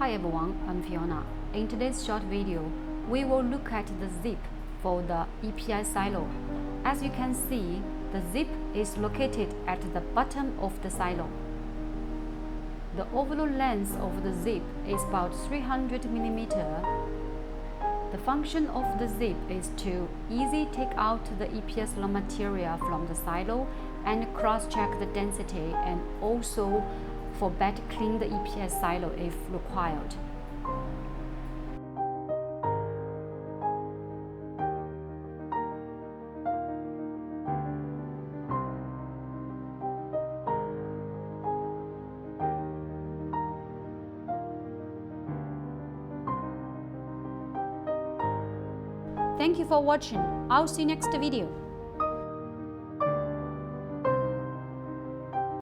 Hi everyone, I'm Fiona. In today's short video, we will look at the zip for the EPS silo. As you can see, the zip is located at the bottom of the silo. The overall length of the zip is about 300 mm. The function of the zip is to easily take out the EPS raw material from the silo and cross-check the density, and also for better clean the EPS silo if required. Thank you for watching. I'll see you next video.